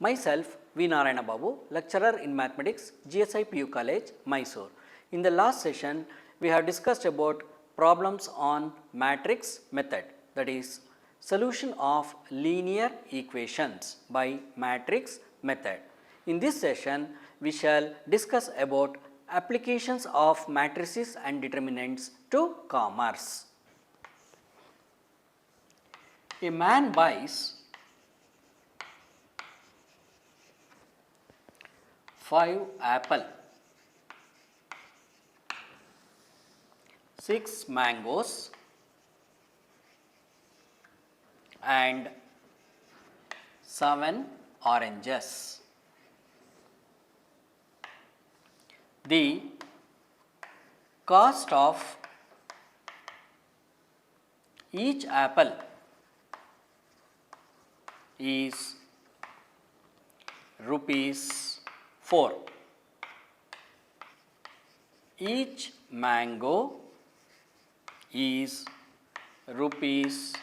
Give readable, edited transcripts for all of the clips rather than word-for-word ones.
Myself, V. Narayana Babu, lecturer in mathematics, GSI PU College, Mysore. In the last session, we have discussed about problems on matrix method, that is solution of linear equations by matrix method. In this session, we shall discuss about applications of matrices and determinants to commerce. A man buys 5 apple, 6 mangoes and 7 oranges. The cost of each apple is rupees 4. Each mango is rupees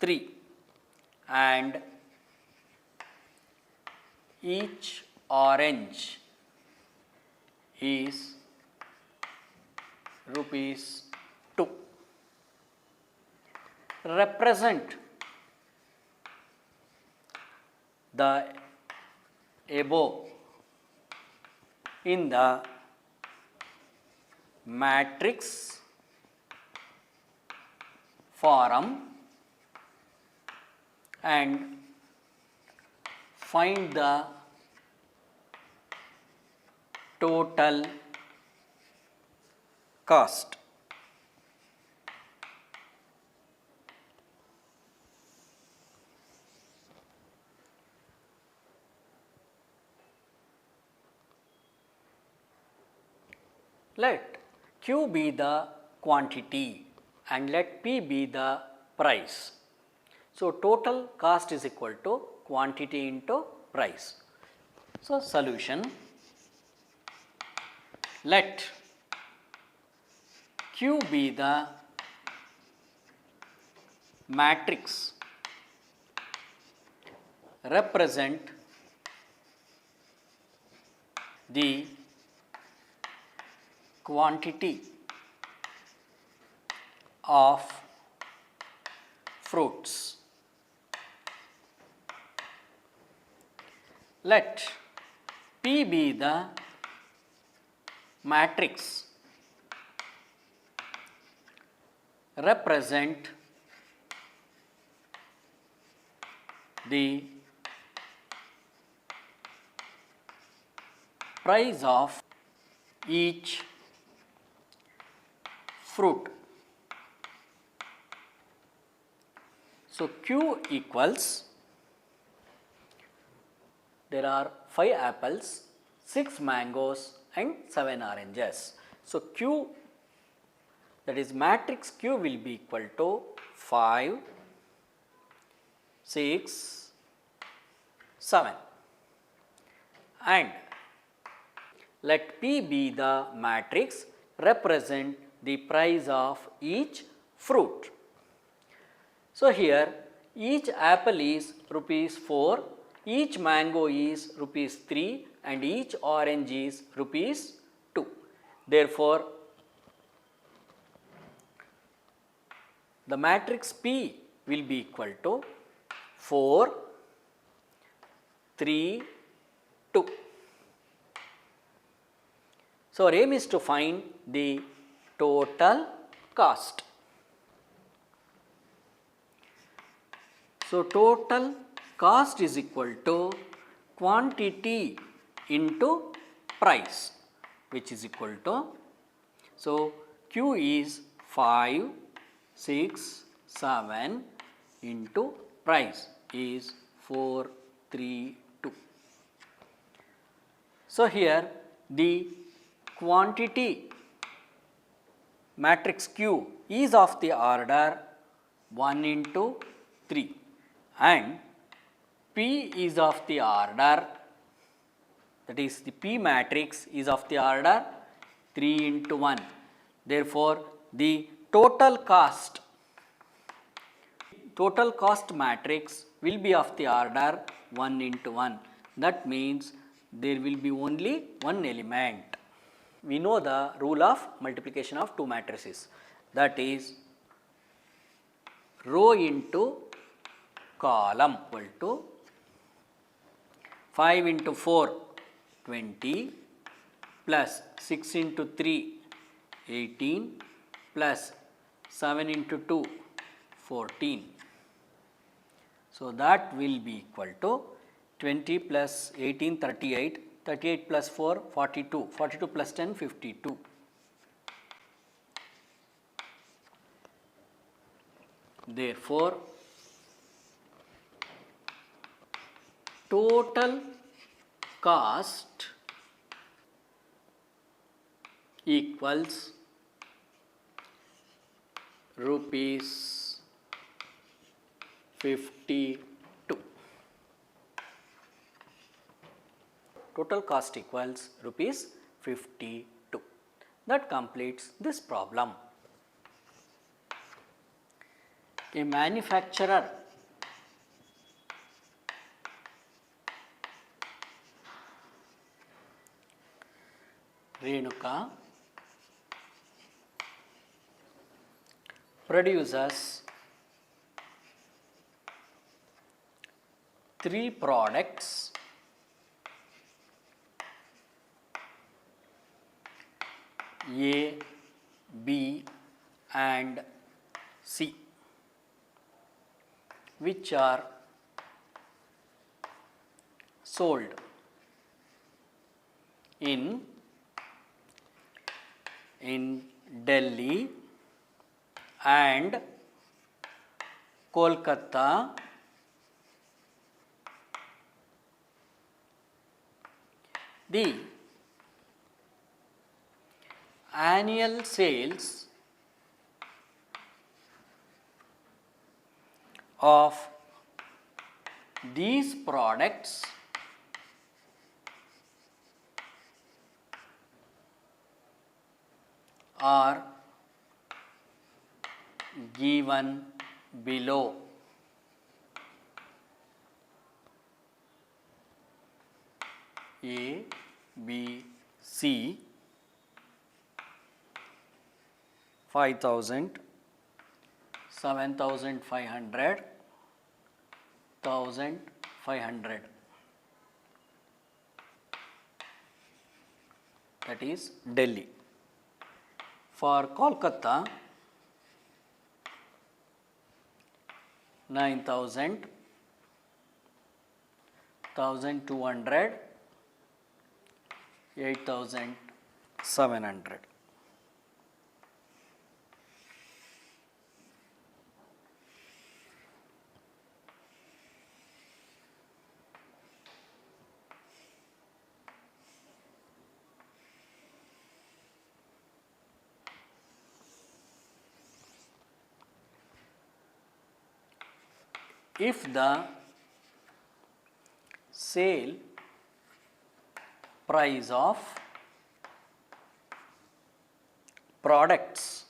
3 and each orange is rupees 2. Represent the above in the matrix form and find the total cost. Let Q be the quantity and let P be the price. So, total cost is equal to quantity into price. So, solution, let Q be the matrix represent the quantity of fruits. Let P be the matrix represent the price of each fruit. So, Q equals, there are 5 apples, 6 mangoes and 7 oranges. So, Q, that is matrix Q, will be equal to 5, 6, 7 and let P be the matrix represent the price of each fruit. So, here each apple is rupees 4, each mango is rupees 3 and each orange is rupees 2. Therefore, the matrix P will be equal to 4, 3, 2. So, our aim is to find the total cost. So, total cost is equal to quantity into price, which is equal to, so Q is 5, 6, 7 into price is 4, 3, 2. So, here the quantity matrix Q is of the order 1 into 3 and P is of the order, that is the P matrix is of the order 3 into 1. Therefore, the total cost matrix will be of the order 1 into 1. That means there will be only one element. We know the rule of multiplication of two matrices, that is row into column equal to 5 into 4 20 plus 6 into 3 18 plus 7 into 2 14. So, that will be equal to 20 plus 18 38, 38 plus 4 42, 42 plus 10 52. Therefore, total cost equals rupees 52. Total cost equals rupees 52. That completes this problem. A manufacturer Renuka produces 3 products A, B and C, which are sold in Delhi and Kolkata. The annual sales of these products are given below. A, B, C 5,000, 7,500, 1,500. That is Delhi. For Kolkata 9,000, 1,200, 8,700. If the sale price of products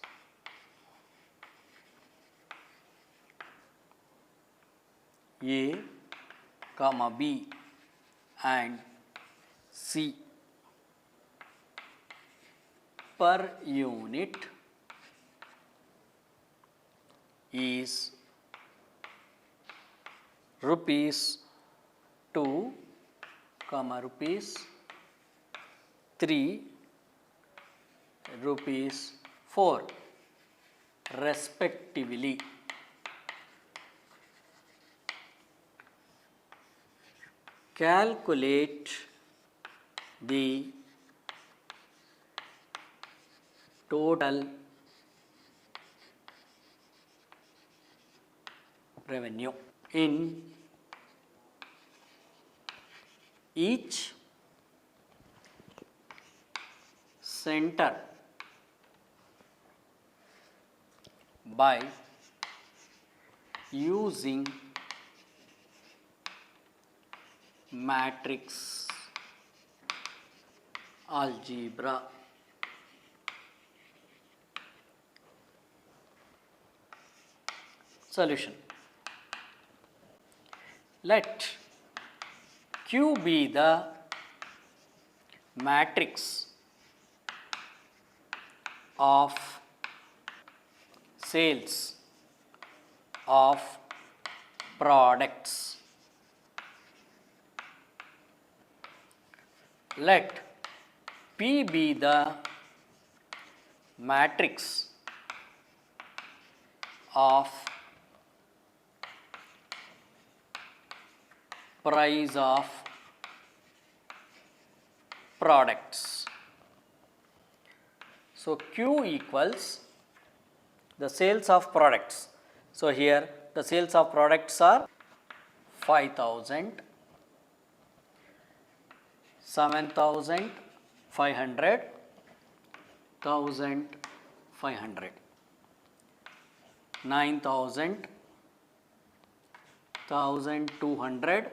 A, B and C per unit is rupees 2, rupees 3, rupees 4 respectively. Calculate the total revenue in each center by using matrix algebra. Solution. Let Q be the matrix of sales of products. Let P be the matrix of price of products. So, Q equals the sales of products. So, here the sales of products are 5,000, 7,500, 1,500, 9,000, 1,200,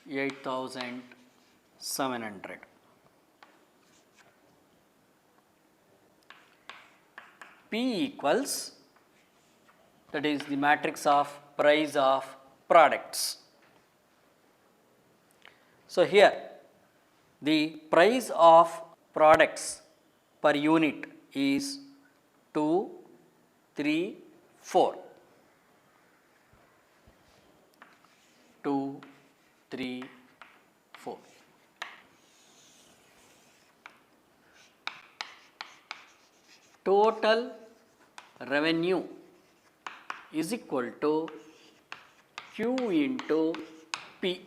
8,700. P equals, that is the matrix of price of products. So, here the price of products per unit is 2, 3, 4. 2, 3, 4. Total revenue is equal to Q into P.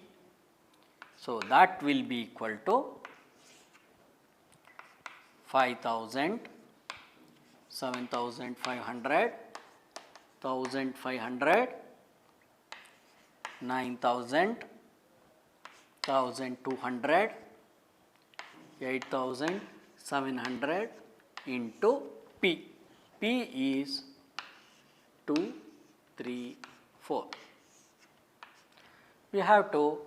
So, that will be equal to 5,000, 7,500, 1,500, 9,000, 1,200, 8,700 into P. P is 2, 3, 4. We have to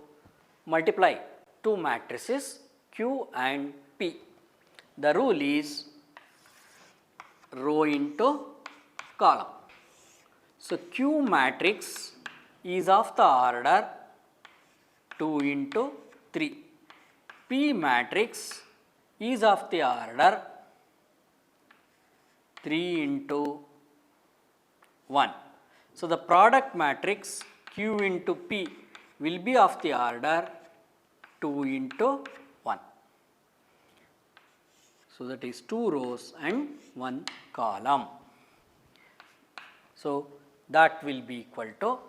multiply two matrices Q and P. The rule is row into column. So, Q matrix is of the order 2 into 3. P matrix is of the order 3 into 1. So, the product matrix Q into P will be of the order 2 into 1. So, that is 2 rows and 1 column. So, that will be equal to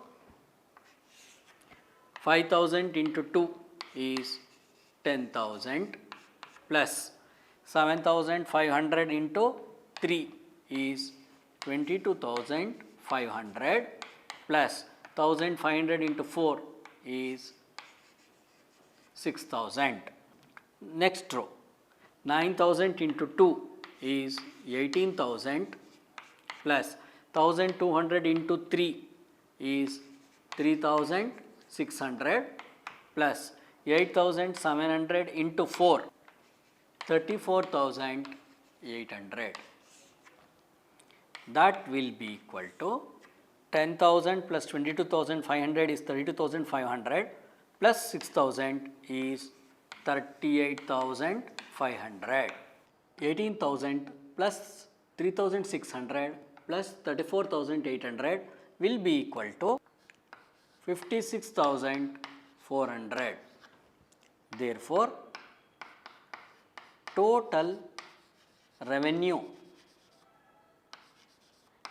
5,000 into 2 is 10,000 plus 7,500 into 3 is 22,500 plus 1,500 into 4 is 6,000. Next row, 9,000 into 2 is 18,000 plus 1,200 into 3 is 3,600 plus 8,700 into 4, 34,800. That will be equal to 10,000 plus 22,500 is 32,500 plus 6,000 is 38,500. 18,000 plus 3,600 plus 34,800 will be equal to 56,400. Therefore, total revenue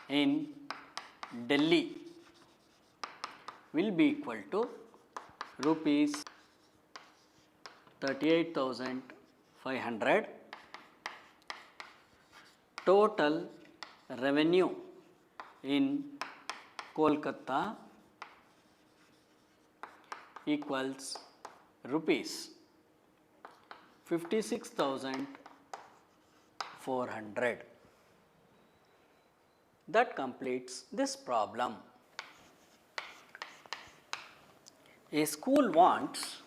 in Delhi will be equal to rupees 38,500. Total revenue in Kolkata equals rupees 56,400. That completes this problem. A school wants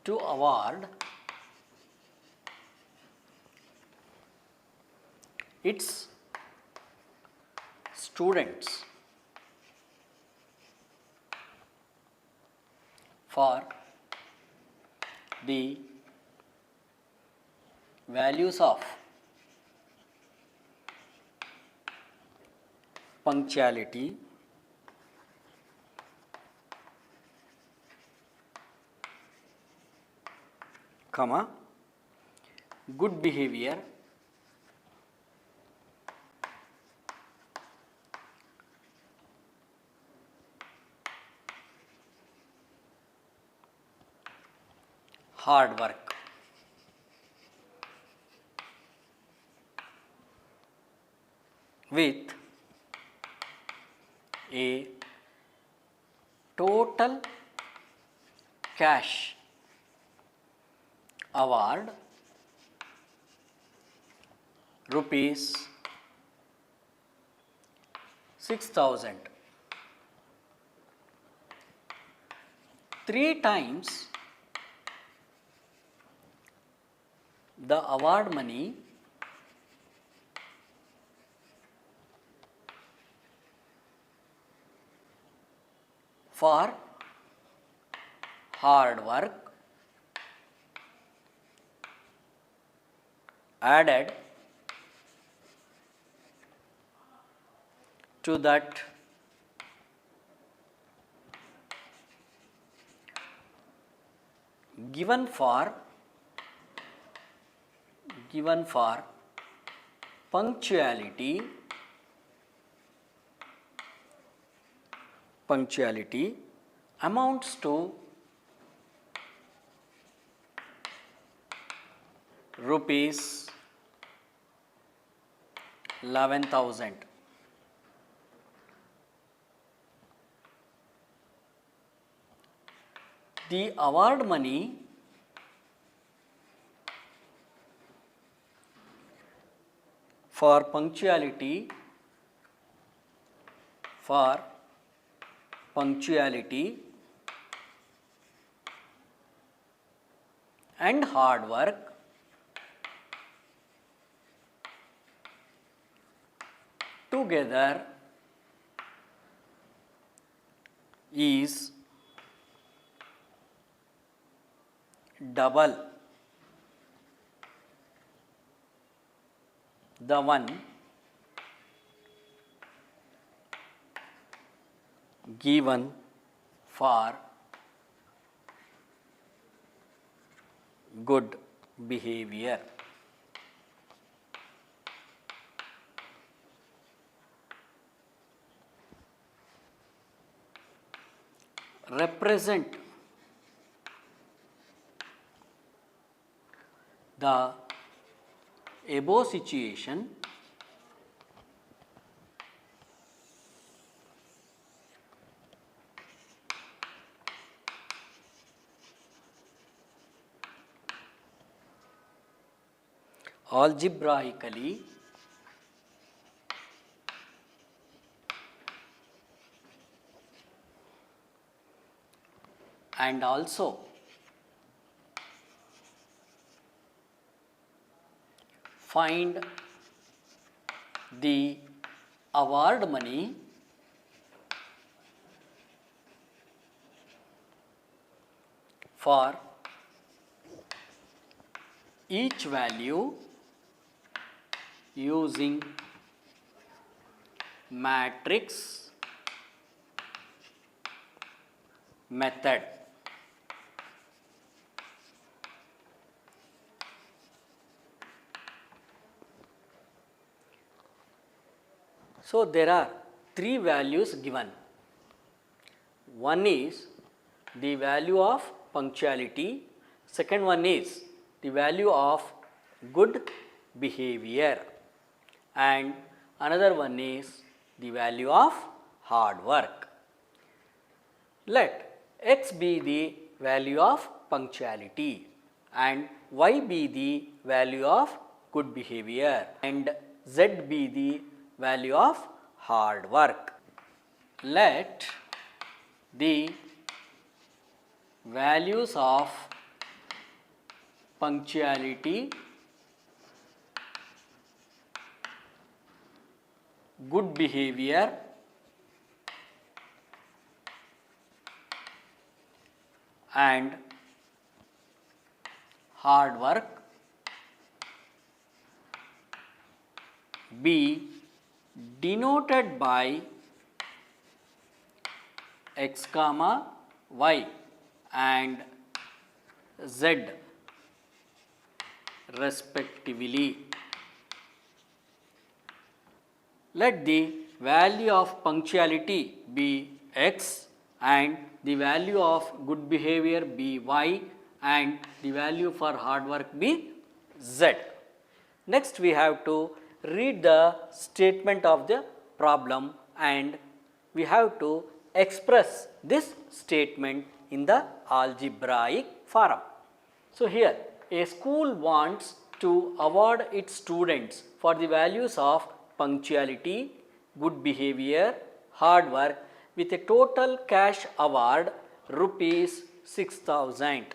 to award its students for the values of punctuality, comma, good behavior, hard work. With a total cash award rupees 6,000. 3 times the award money for hard work added to that given for punctuality amounts to rupees 11,000. The award money for punctuality and hard work together is double the one given for good behavior. Represent the above situation algebraically and also find the award money for each value using matrix method. So, there are 3 values given. One is the value of punctuality, second one is the value of good behavior, and another one is the value of hard work. Let x be the value of punctuality and y be the value of good behavior and z be the value of hard work. Let the values of punctuality good behavior and hard work be denoted by x comma y and z respectively. Let the value of punctuality be x and the value of good behavior be y and the value for hard work be z. Next we have to read the statement of the problem and we have to express this statement in the algebraic form. So, here a school wants to award its students for the values of punctuality, good behavior, hard work with a total cash award rupees 6,000.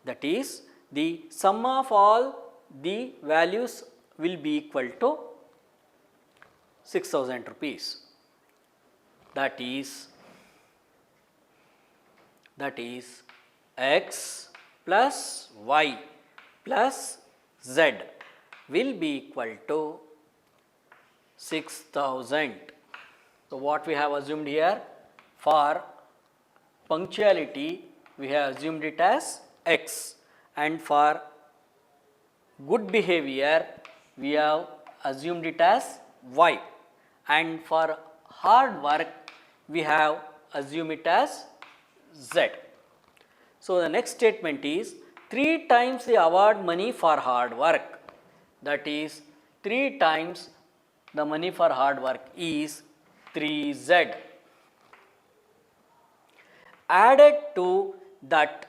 That is, the sum of all the values will be equal to 6,000 rupees. That is x plus y plus z will be equal to 6,000. So, what we have assumed here, for punctuality we have assumed it as x and for good behavior we have assumed it as y and for hard work we have assumed it as z. So, the next statement is 3 times the award money for hard work, that is 3 times the money for hard work is 3z added to that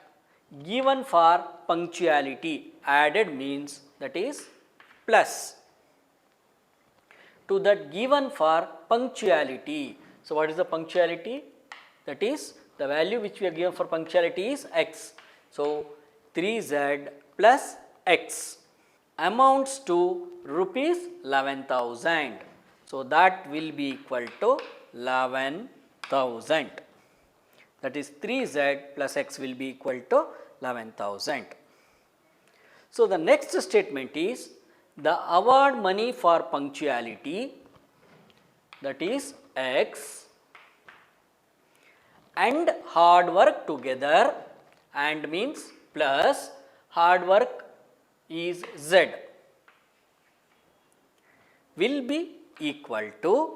given for punctuality. Added means that is plus to that given for punctuality. So, what is the punctuality? That is the value which we are given for punctuality is x. So, 3z plus x amounts to rupees 11,000. So, that will be equal to 11,000. That is 3z plus x will be equal to 11,000. So, the next statement is the award money for punctuality, that is x, and hard work together, and means plus hard work is z, will be equal to,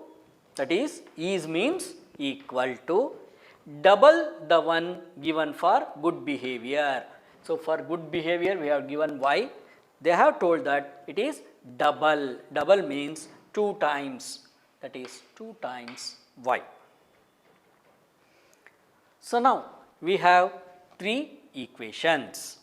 that is means equal to double the one given for good behavior. So, for good behavior we have given y, they have told that it is double, double means 2 times, that is 2 times y. So, now we have 3 equations.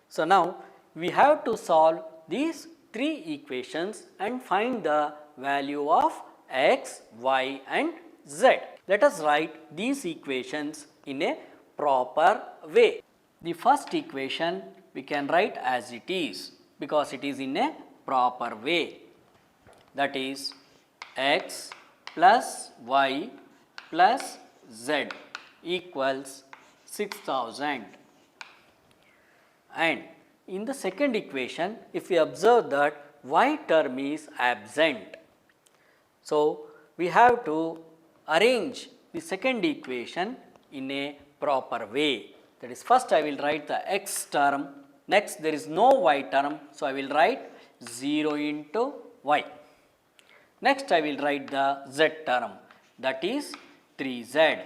So, now we have to solve these 3 equations and find the value of x, y and z. Let us write these equations in a proper way. The first equation we can write as it is because it is in a proper way, that is x plus y plus z equals 6,000. And in the second equation, if we observe that y term is absent, so we have to arrange the second equation in a proper way. That is, first I will write the x term, next there is no y term, so I will write 0 into y. Next I will write the z term, that is 3z,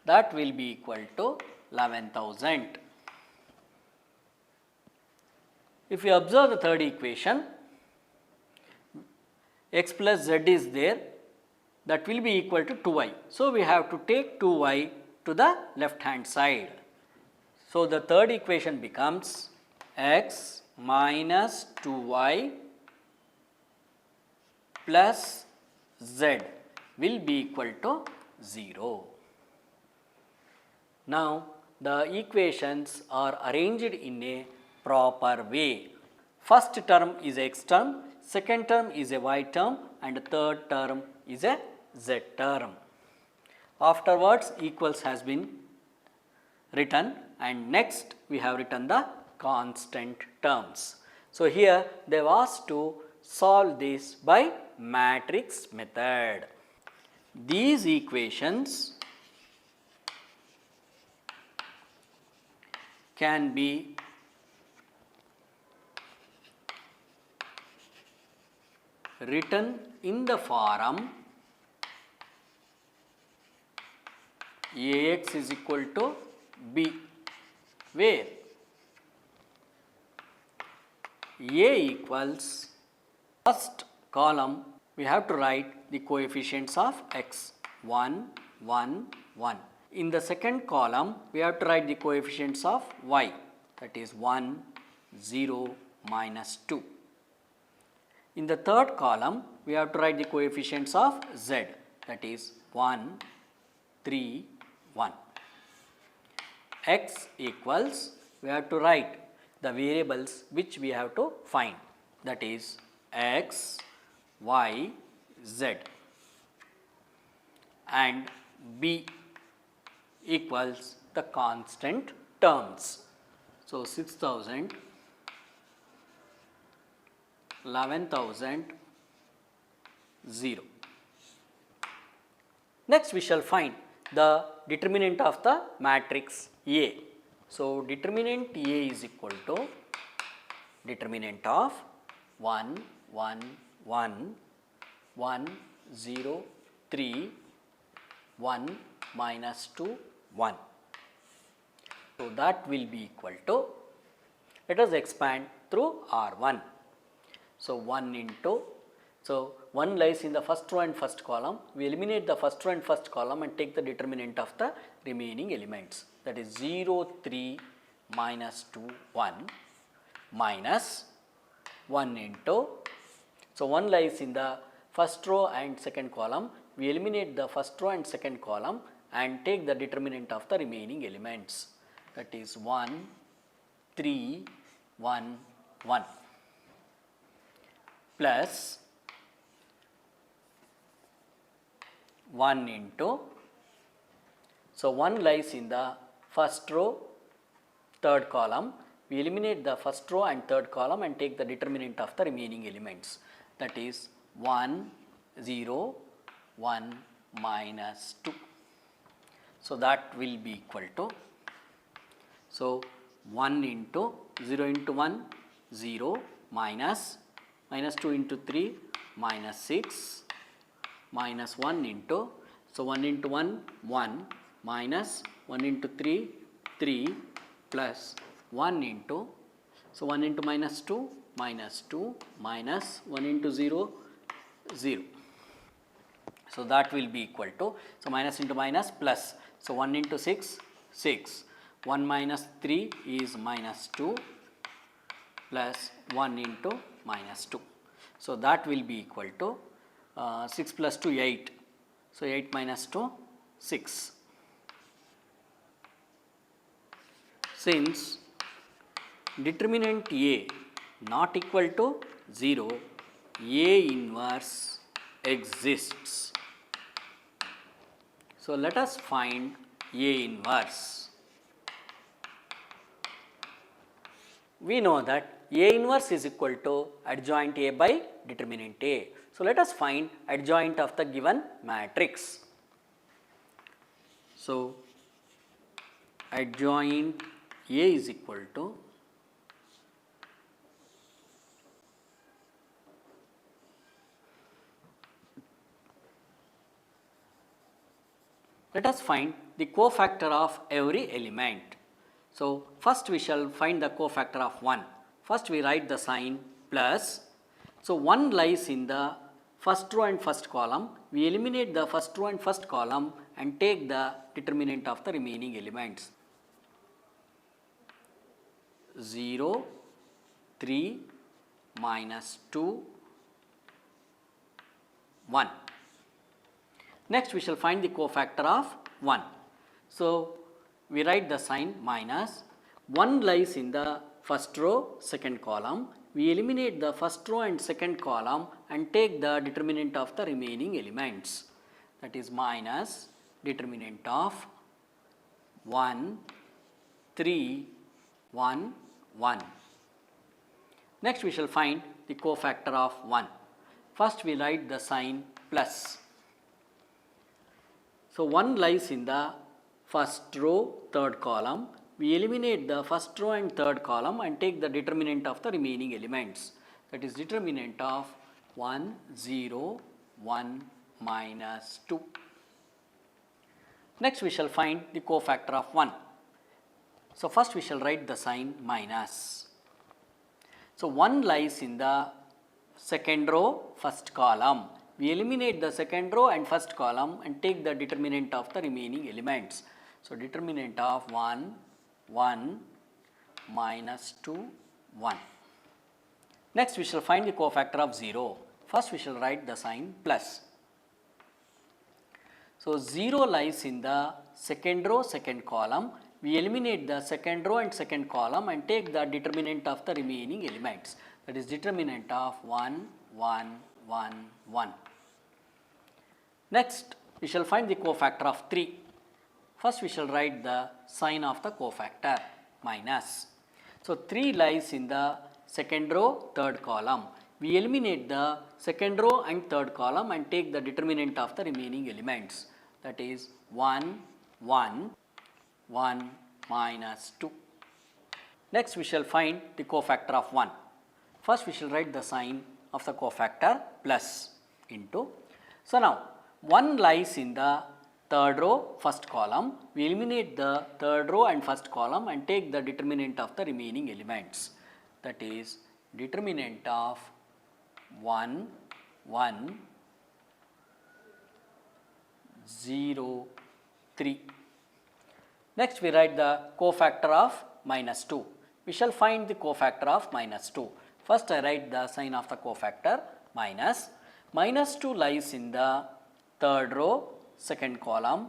that will be equal to 11,000. If you observe the third equation, x plus z is there, that will be equal to 2y. So, we have to take 2y to the left hand side. So, the third equation becomes x minus 2y plus z will be equal to 0. Now, the equations are arranged in a proper way. First term is x term, second term is a y term and third term is a z term. Afterwards equals has been written and next we have written the constant terms. So, here they have asked to solve this by matrix method. These equations can be written in the form Ax is equal to B, where A equals first column we have to write the coefficients of x 1, 1, 1. In the second column we have to write the coefficients of y, that is 1, 0, minus 2. In the third column we have to write the coefficients of z, that is 1, 3, 1. X equals we have to write the variables which we have to find, that is x, y, z, and B equals the constant terms. So, 6000, 11,000, 0. Next we shall find the determinant of the matrix A. So, determinant A is equal to determinant of 1, 1, 1, 1, 0, 3, 1, minus 2, 1. So, that will be equal to, let us expand through R1. So, 1 into, so 1 lies in the first row and first column. We eliminate the first row and first column and take the determinant of the remaining elements, that is 0, 3, minus 2, 1, minus 1 into, so 1 lies in the first row and second column. We eliminate the first row and second column and take the determinant of the remaining elements, that is 1, 3, 1, 1, plus 1 into, so 1 lies in the first row, third column. We eliminate the first row and third column and take the determinant of the remaining elements, that is 1, 0, 1, minus 2. So, that will be equal to, so 1 into 0 into 1, 0, minus 2 into 3, minus 6, minus 1 into, so 1 into 1, 1, minus 1 into 3, 3, plus 1 into, so 1 into minus 2, minus 2, minus 1 into 0, 0. So, that will be equal to, so minus into minus plus, so 1 into 6, 6, 1 minus 3 is minus 2, plus 1 into minus 2. So, that will be equal to 6 plus 2, 8. So, 8 minus 2, 6. Since determinant A not equal to 0, A inverse exists. So, let us find A inverse. We know that A inverse is equal to adjoint A by determinant A. So, let us find adjoint of the given matrix. So, adjoint A is equal to let us find the cofactor of every element. So, first we shall find the cofactor of 1. First we write the sign plus. So, 1 lies in the first row and first column. We eliminate the first row and first column and take the determinant of the remaining elements. 0, 3, minus 2, 1. Next we shall find the cofactor of 1. So, we write the sign minus, 1 lies in the first row, second column. we eliminate the first row and second column and take the determinant of the remaining elements, that is minus determinant of 1, 3, 1, 1. Next we shall find the cofactor of 1. First we write the sign plus. So 1 lies in the first row, third column. We eliminate the first row and third column and take the determinant of the remaining elements, that is determinant of 1, 0, 1, minus 2. Next we shall find the cofactor of 1. So first we shall write the sign minus. So 1 lies in the second row, first column. We eliminate the second row and first column and take the determinant of the remaining elements. So determinant of 1, 1, minus 2, 1. Next we shall find the cofactor of 0. First we shall write the sign plus. So 0 lies in the second row, second column. We eliminate the second row and second column and take the determinant of the remaining elements, that is determinant of 1, 1, 1, 1. Next we shall find the cofactor of 3. First we shall write the sign of the cofactor minus. So 3 lies in the second row, third column. We eliminate the second row and third column and take the determinant of the remaining elements, that is 1, 1, 1, minus 2. Next we shall find the cofactor of 1. First we shall write the sign of the cofactor plus into. So now 1 lies in the third row, first column. We eliminate the third row and first column and take the determinant of the remaining elements, that is determinant of 1, 1, 0, 3. Next we write the cofactor of minus 2. We shall find the cofactor of minus 2. First I write the sign of the cofactor minus. Minus 2 lies in the third row, second column.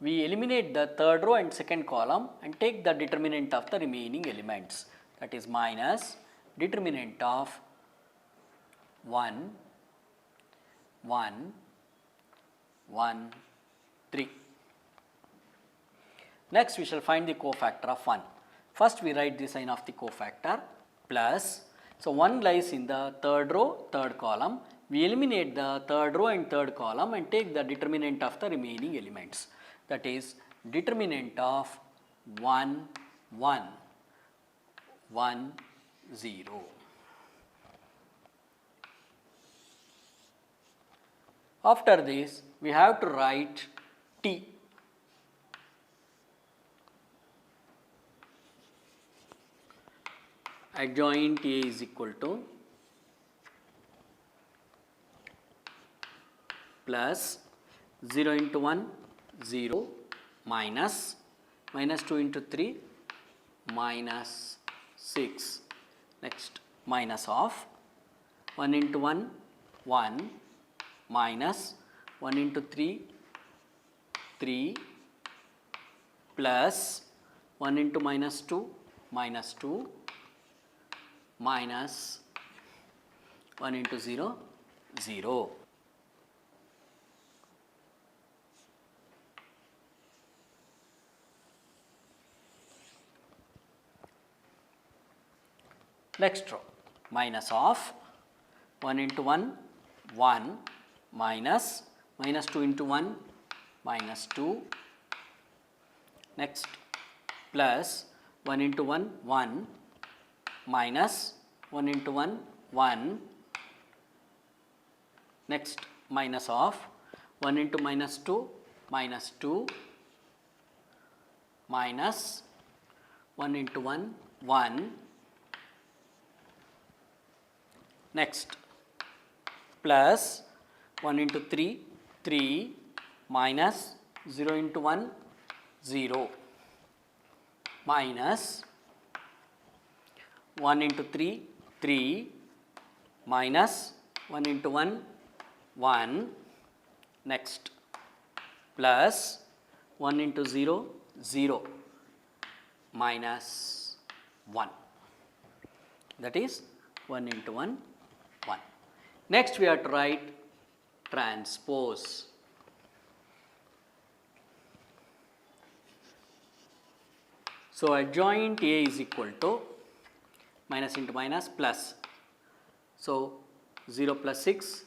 We eliminate the third row and second column and take the determinant of the remaining elements, that is minus determinant of 1, 1, 1, 3. Next we shall find the cofactor of 1. First we write the sign of the cofactor plus. So 1 lies in the third row, third column. We eliminate the third row and third column and take the determinant of the remaining elements, that is determinant of 1, 1, 1, 0. After this we have to write T. Adjoint A is equal to plus 0 into 1, 0, minus 2 into 3, minus 6. Next minus of 1 into 1, 1, minus 1 into 3, 3, plus 1 into minus 2, minus 2, minus 1 into 0, 0. Next row, minus of 1 into 1, 1, minus 2 into 1, minus 2. Next plus 1 into 1, 1, minus 1 into 1, 1. Next minus of 1 into minus 2, minus 2, minus 1 into 1, 1. Next plus 1 into 3, 3, minus 0 into 1, 0, minus 1 into 3, 3, minus 1 into 1, 1. Next plus 1 into 0, 0, minus 1. That is 1 into 1, 1. Next we have to write transpose. So adjoint A is equal to minus into minus plus. So 0 plus 6,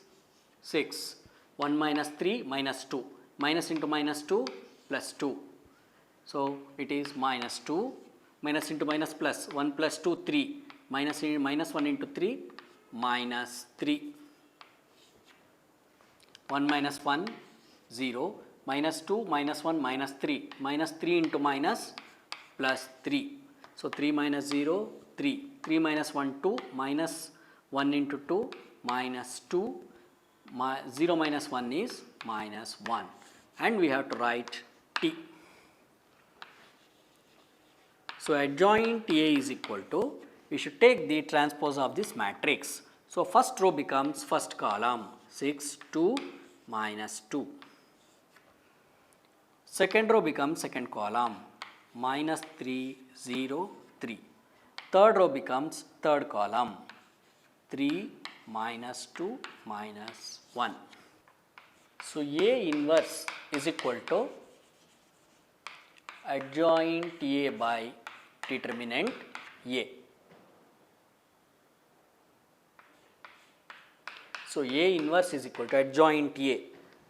6, 1 minus 3 minus 2, minus into minus 2 plus 2. So it is minus 2, minus into minus plus, 1 plus 2 3, minus 1 into 3 minus 3, 1 minus 1 0, minus 2 minus 1 minus 3, minus 3 into minus plus 3. So 3 minus 0 3, 3 minus 1 2, minus 1 into 2 minus 2, 0 minus 1 is minus 1, and we have to write T. So adjoint A is equal to, we should take the transpose of this matrix. So first row becomes first column, 6 2 minus 2. Second row becomes second column, minus 3 0 3. Third row becomes third column, 3 minus 2 minus 1. So A inverse is equal to adjoint A by determinant A. So A inverse is equal to adjoint A.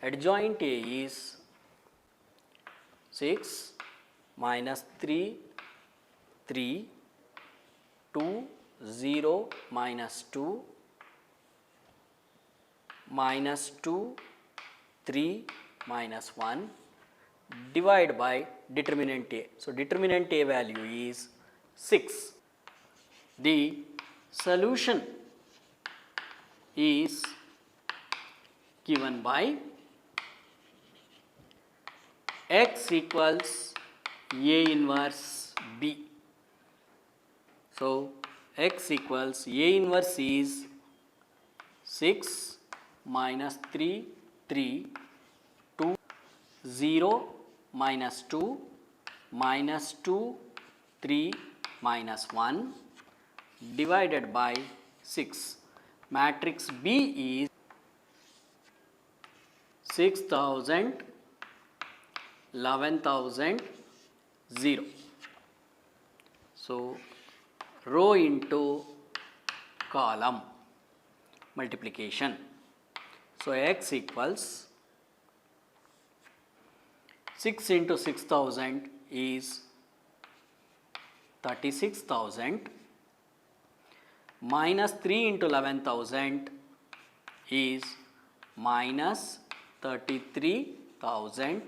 Adjoint A is 6 minus 3 3, 2 0 minus 2 minus 2 3 minus 1 divided by determinant A. So determinant A value is 6. The solution is given by x equals A inverse B. So x equals A inverse is 6 minus 3 3, 2 0 minus 2 minus 2 3 minus 1 divided by 6. Matrix B is 6000, 11,000, 0. So row into column multiplication. So x equals 6 into 6000 is 36,000, minus 3 into 11,000 is minus 33,000,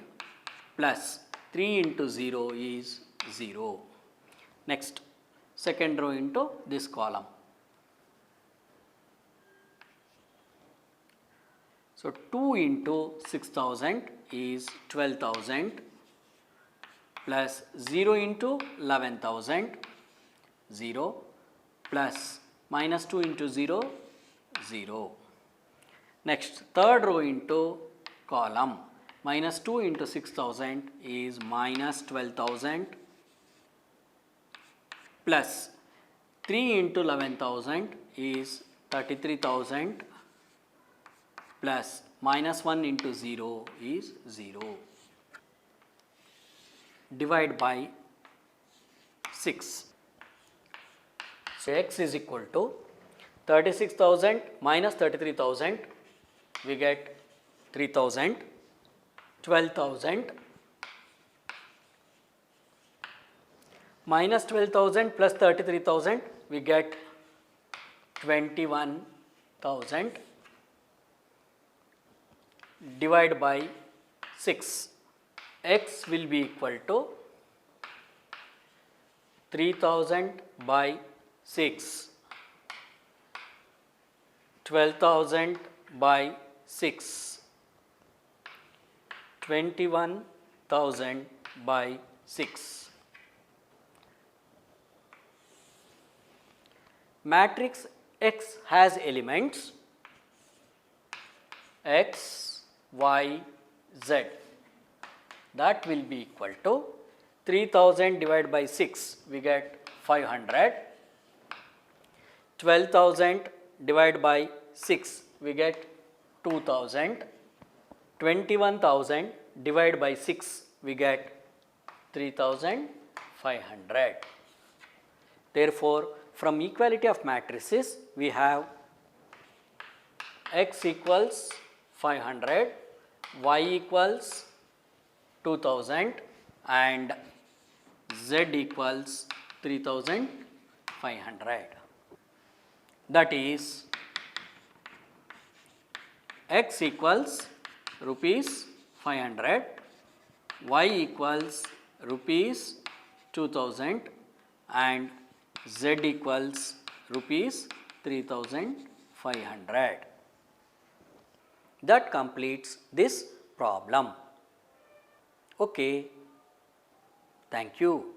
plus 3 into 0 is 0. Next, second row into this column. So 2 into 6000 is 12,000, plus 0 into 11,000, 0, plus minus 2 into 0, 0. Next, third row into column, minus 2 into 6000 is minus 12,000, plus 3 into 11,000 is 33,000, plus minus 1 into 0 is 0. Divide by 6. So x is equal to 36,000 minus 33,000, we get 3,000, 12,000 minus 12,000 plus 33,000, we get 21,000, divide by 6. X will be equal to 3,000 by 6, 12,000 by 6, 21,000 by 6. Matrix X has elements X, Y, Z. That will be equal to 3,000 divided by 6, we get 500. 12,000 divided by 6, we get 2,000. 21,000 divided by 6, we get 3,500. Therefore, from equality of matrices, we have x equals 500, y equals 2000 and z equals 3,500. That is, x equals rupees 500, y equals rupees 2000 and z equals rupees 3,500. That completes this problem. Okay, thank you.